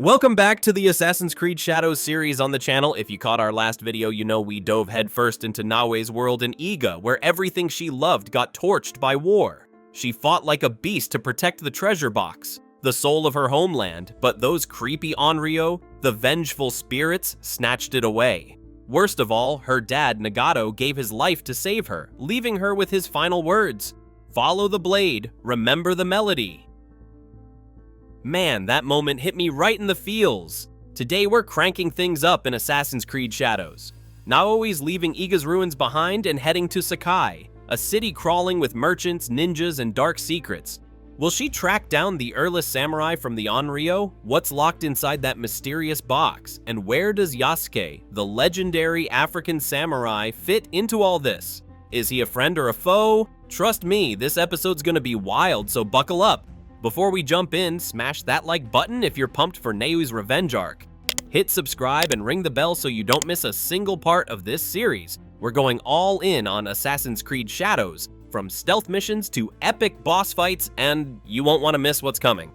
Welcome back to the Assassin's Creed Shadows series on the channel. If you caught our last video, you know we dove headfirst into Naoe's world in Iga, where everything she loved got torched by war. She fought like a beast to protect the treasure box, the soul of her homeland, but those creepy Onryo, the vengeful spirits, snatched it away. Worst of all, her dad, Nagato, gave his life to save her, leaving her with his final words: "Follow the blade, remember the melody." Man, that moment hit me right in the feels. Today we're cranking things up in Assassin's Creed Shadows. Naoe's leaving Iga's ruins behind and heading to Sakai, a city crawling with merchants, ninjas, and dark secrets. Will she track down the earless samurai from the Onryo? What's locked inside that mysterious box? And where does Yasuke, the legendary African samurai, fit into all this? Is he a friend or a foe? Trust me, this episode's gonna be wild, so buckle up. Before we jump in, smash that like button if you're pumped for Naoe's revenge arc. Hit subscribe and ring the bell so you don't miss a single part of this series. We're going all in on Assassin's Creed Shadows, from stealth missions to epic boss fights, and you won't want to miss what's coming.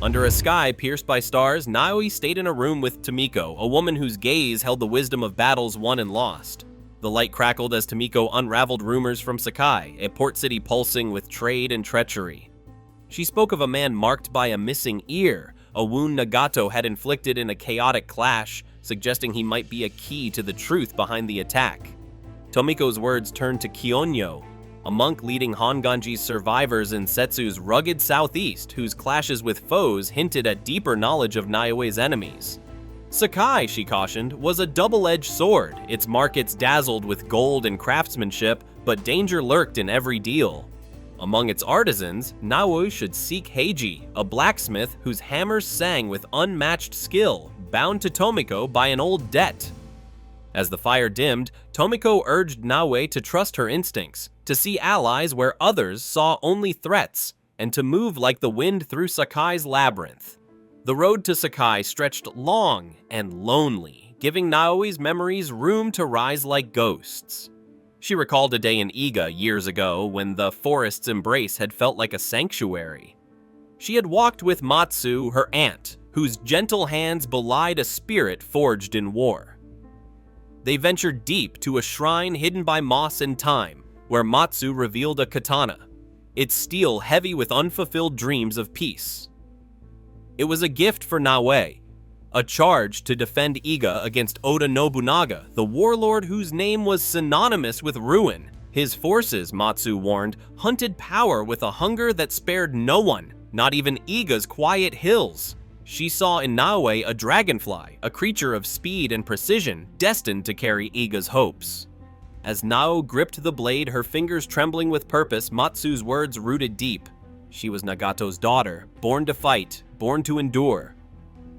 Under a sky pierced by stars, Naoe stayed in a room with Tomiko, a woman whose gaze held the wisdom of battles won and lost. The light crackled as Tomiko unraveled rumors from Sakai, a port city pulsing with trade and treachery. She spoke of a man marked by a missing ear, a wound Nagato had inflicted in a chaotic clash, suggesting he might be a key to the truth behind the attack. Tomiko's words turned to Kyonyo, a monk leading Honganji's survivors in Setsu's rugged southeast, whose clashes with foes hinted at deeper knowledge of Naoe's enemies. Sakai, she cautioned, was a double-edged sword. Its markets dazzled with gold and craftsmanship, but danger lurked in every deal. Among its artisans, Naoe should seek Heiji, a blacksmith whose hammers sang with unmatched skill, bound to Tomiko by an old debt. As the fire dimmed, Tomiko urged Naoe to trust her instincts, to see allies where others saw only threats, and to move like the wind through Sakai's labyrinth. The road to Sakai stretched long and lonely, giving Naoe's memories room to rise like ghosts. She recalled a day in Iga years ago when the forest's embrace had felt like a sanctuary. She had walked with Matsu, her aunt, whose gentle hands belied a spirit forged in war. They ventured deep to a shrine hidden by moss and time, where Matsu revealed a katana, its steel heavy with unfulfilled dreams of peace. It was a gift for Naoe, a charge to defend Iga against Oda Nobunaga, the warlord whose name was synonymous with ruin. His forces, Matsu warned, hunted power with a hunger that spared no one, not even Iga's quiet hills. She saw in Naoe a dragonfly, a creature of speed and precision, destined to carry Iga's hopes. As Nao gripped the blade, her fingers trembling with purpose, Matsu's words rooted deep. She was Nagato's daughter, born to fight, born to endure.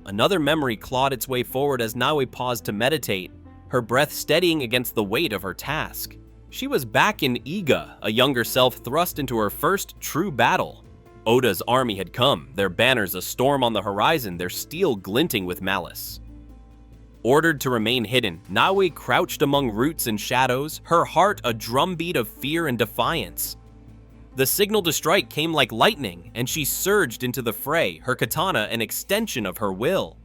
Another memory clawed its way forward as Naoe paused to meditate, her breath steadying against the weight of her task. She was back in Iga, a younger self thrust into her first true battle. Oda's army had come, their banners a storm on the horizon, their steel glinting with malice. Ordered to remain hidden, Naoe crouched among roots and shadows, her heart a drumbeat of fear and defiance. The signal to strike came like lightning, and she surged into the fray, her katana an extension of her will.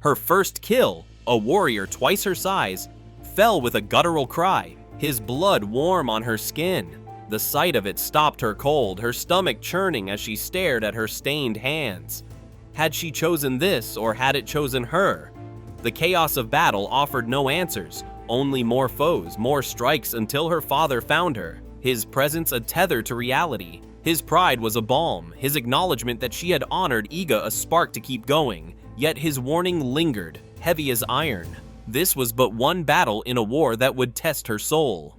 Her first kill, a warrior twice her size, fell with a guttural cry, his blood warm on her skin. The sight of it stopped her cold, her stomach churning as she stared at her stained hands. Had she chosen this, or had it chosen her? The chaos of battle offered no answers, only more foes, more strikes until her father found her. His presence a tether to reality. His pride was a balm, his acknowledgement that she had honored Iga a spark to keep going, yet his warning lingered, heavy as iron. This was but one battle in a war that would test her soul.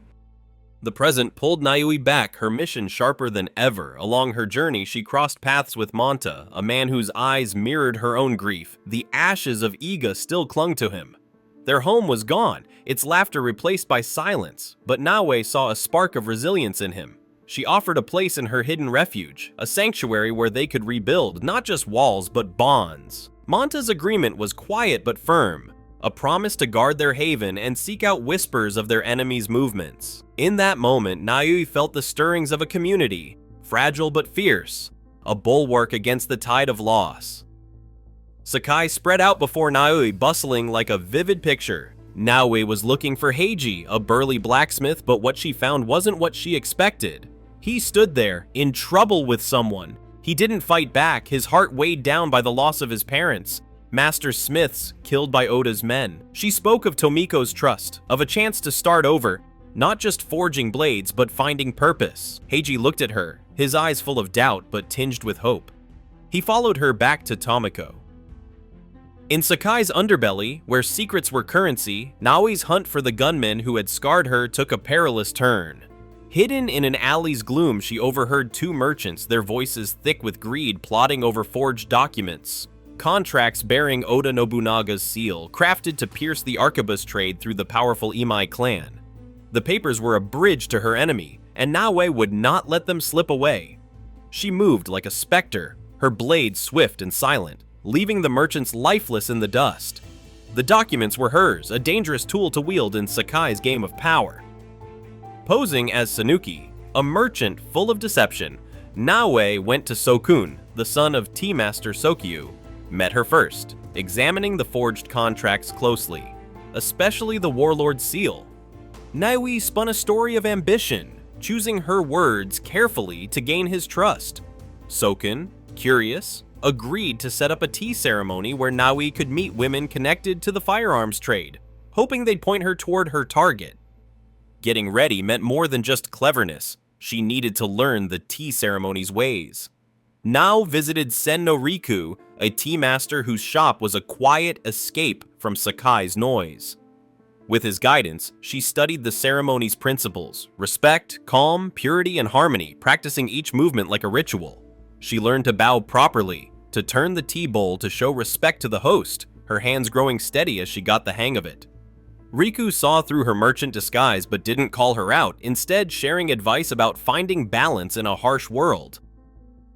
The present pulled Naoe back, her mission sharper than ever. Along her journey, she crossed paths with Monta, a man whose eyes mirrored her own grief. The ashes of Iga still clung to him. Their home was gone, its laughter replaced by silence, but Naoe saw a spark of resilience in him. She offered a place in her hidden refuge, a sanctuary where they could rebuild not just walls but bonds. Monta's agreement was quiet but firm, a promise to guard their haven and seek out whispers of their enemies' movements. In that moment, Naoe felt the stirrings of a community, fragile but fierce, a bulwark against the tide of loss. Sakai spread out before Naoe, bustling like a vivid picture. Naoe was looking for Heiji, a burly blacksmith, but what she found wasn't what she expected. He stood there, in trouble with someone. He didn't fight back, his heart weighed down by the loss of his parents. Master Smiths, killed by Oda's men. She spoke of Tomiko's trust, of a chance to start over, not just forging blades, but finding purpose. Heiji looked at her, his eyes full of doubt, but tinged with hope. He followed her back to Tomiko. In Sakai's underbelly, where secrets were currency, Naoe's hunt for the gunman who had scarred her took a perilous turn. Hidden in an alley's gloom, she overheard two merchants, their voices thick with greed, plotting over forged documents. Contracts bearing Oda Nobunaga's seal, crafted to pierce the arquebus trade through the powerful Imai clan. The papers were a bridge to her enemy, and Naoe would not let them slip away. She moved like a specter, her blade swift and silent, leaving the merchants lifeless in the dust. The documents were hers, a dangerous tool to wield in Sakai's game of power. Posing as Sanuki, a merchant full of deception, Naoe went to Sokun, the son of Tea Master Sokyu, met her first, examining the forged contracts closely, especially the warlord's seal. Naoe spun a story of ambition, choosing her words carefully to gain his trust. Sokun, curious, agreed to set up a tea ceremony where Naoe could meet women connected to the firearms trade, hoping they'd point her toward her target. Getting ready meant more than just cleverness. She needed to learn the tea ceremony's ways. Nao visited Sen no Riku, a tea master whose shop was a quiet escape from Sakai's noise. With his guidance, she studied the ceremony's principles: respect, calm, purity, and harmony, practicing each movement like a ritual. She learned to bow properly, to turn the tea bowl to show respect to the host, her hands growing steady as she got the hang of it. Riku saw through her merchant disguise but didn't call her out, instead sharing advice about finding balance in a harsh world.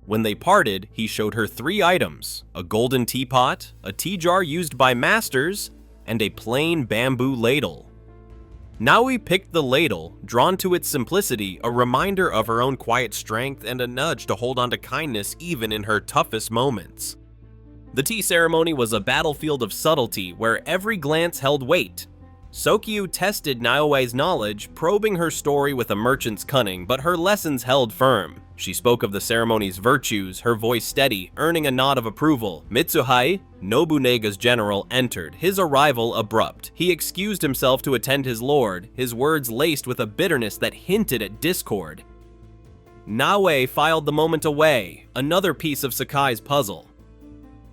When they parted, he showed her 3 items: a golden teapot, a tea jar used by masters, and a plain bamboo ladle. Naoe picked the ladle, drawn to its simplicity, a reminder of her own quiet strength and a nudge to hold on to kindness even in her toughest moments. The tea ceremony was a battlefield of subtlety where every glance held weight. Sokyu tested Naoe's knowledge, probing her story with a merchant's cunning, but her lessons held firm. She spoke of the ceremony's virtues, her voice steady, earning a nod of approval. Mitsuhei, Nobunaga's general, entered, his arrival abrupt. He excused himself to attend his lord, his words laced with a bitterness that hinted at discord. Naoe filed the moment away, another piece of Sakai's puzzle.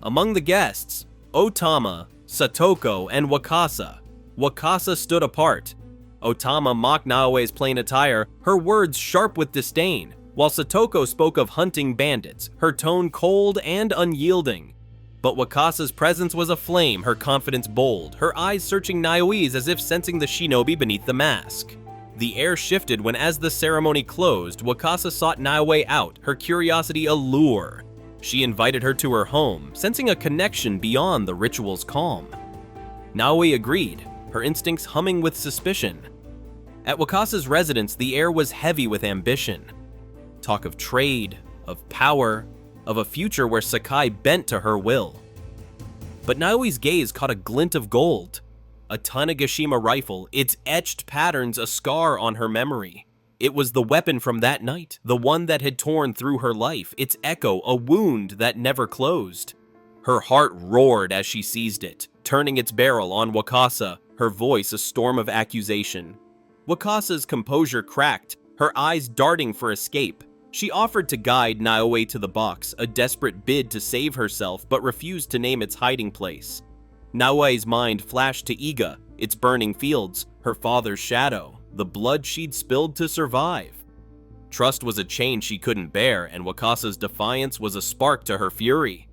Among the guests, Otama, Satoko, and Wakasa. Wakasa stood apart. Otama mocked Naoe's plain attire, her words sharp with disdain, while Satoko spoke of hunting bandits, her tone cold and unyielding. But Wakasa's presence was aflame, her confidence bold, her eyes searching Naoe's as if sensing the shinobi beneath the mask. The air shifted when, as the ceremony closed, Wakasa sought Naoe out, her curiosity a lure. She invited her to her home, sensing a connection beyond the ritual's calm. Naoe agreed, her instincts humming with suspicion. At Wakasa's residence, the air was heavy with ambition. Talk of trade, of power, of a future where Sakai bent to her will. But Naoe's gaze caught a glint of gold. A Tanegashima rifle, its etched patterns a scar on her memory. It was the weapon from that night, the one that had torn through her life, its echo a wound that never closed. Her heart roared as she seized it, turning its barrel on Wakasa, her voice a storm of accusation. Wakasa's composure cracked, her eyes darting for escape. She offered to guide Naoe to the box, a desperate bid to save herself, but refused to name its hiding place. Naoe's mind flashed to Iga, its burning fields, her father's shadow, the blood she'd spilled to survive. Trust was a chain she couldn't bear, and Wakasa's defiance was a spark to her fury.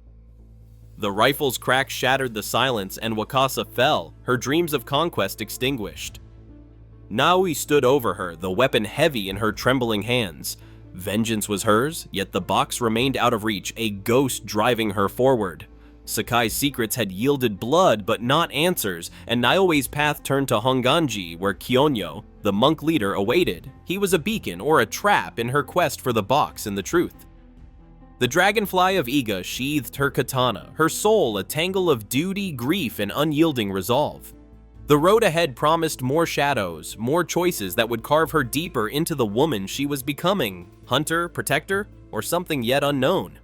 The rifle's crack shattered the silence, and Wakasa fell, her dreams of conquest extinguished. Naoe stood over her, the weapon heavy in her trembling hands. Vengeance was hers, yet the box remained out of reach, a ghost driving her forward. Sakai's secrets had yielded blood, but not answers, and Naoe's path turned to Honganji, where Kyonyo, the monk leader, awaited. He was a beacon or a trap in her quest for the box and the truth. The dragonfly of Iga sheathed her katana, her soul a tangle of duty, grief, and unyielding resolve. The road ahead promised more shadows, more choices that would carve her deeper into the woman she was becoming. Hunter, protector, or something yet unknown.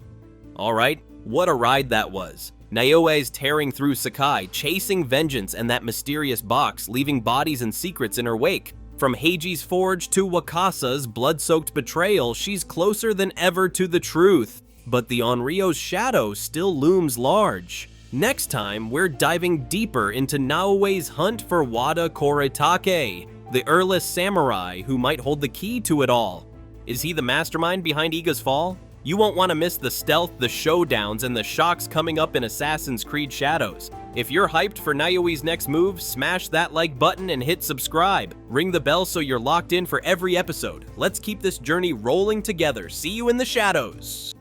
Alright, what a ride that was. Naoe's tearing through Sakai, chasing vengeance and that mysterious box, leaving bodies and secrets in her wake. From Heiji's forge to Wakasa's blood-soaked betrayal, she's closer than ever to the truth. But the Onryo's shadow still looms large. Next time, we're diving deeper into Naoe's hunt for Wada Koretake, the earless samurai who might hold the key to it all. Is he the mastermind behind Iga's fall? You won't want to miss the stealth, the showdowns, and the shocks coming up in Assassin's Creed Shadows. If you're hyped for Naoe's next move, smash that like button and hit subscribe. Ring the bell so you're locked in for every episode. Let's keep this journey rolling together. See you in the shadows!